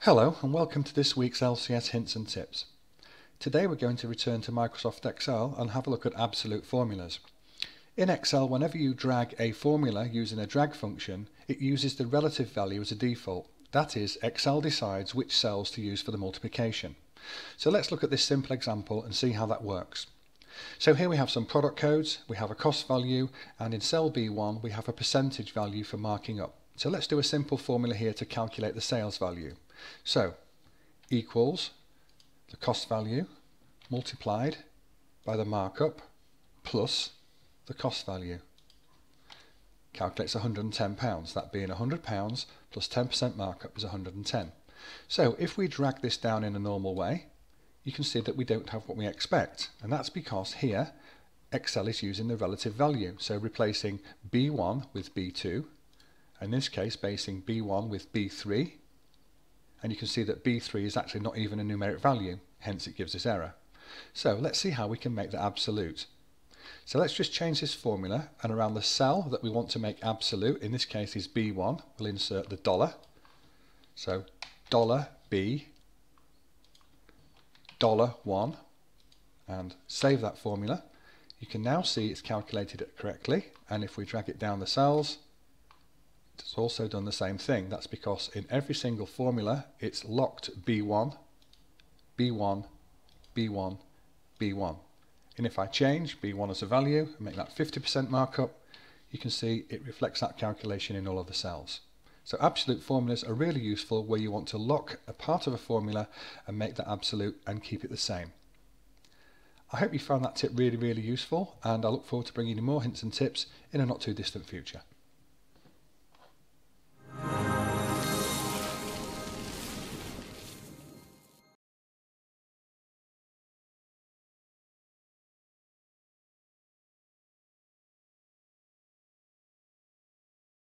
Hello and welcome to this week's LCS Hints and Tips. Today we're going to return to Microsoft Excel and have a look at absolute formulas. In Excel, whenever you drag a formula using a drag function, it uses the relative value as a default. That is, Excel decides which cells to use for the multiplication. So let's look at this simple example and see how that works. So here we have some product codes, we have a cost value, and in cell B1 we have a percentage value for marking up. So let's do a simple formula here to calculate the sales value. So, equals the cost value multiplied by the markup plus the cost value. Calculates £110, that being £100 plus 10% markup is 110. So if we drag this down in a normal way, you can see that we don't have what we expect, and that's because here Excel is using the relative value, so replacing B1 with B2, in this case basing B1 with B3, and you can see that B3 is actually not even a numeric value, hence it gives this error. So let's see how we can make that absolute. So let's just change this formula, and around the cell that we want to make absolute, in this case is B1, we'll insert the dollar. So $B, $1, and save that formula. You can now see it's calculated it correctly, and if we drag it down the cells, it's also done the same thing. That's because in every single formula it's locked B1, B1, B1, B1. And if I change B1 as a value and make that 50% markup, you can see it reflects that calculation in all of the cells. So absolute formulas are really useful where you want to lock a part of a formula and make that absolute and keep it the same. I hope you found that tip really useful, and I look forward to bringing you more hints and tips in a not too distant future.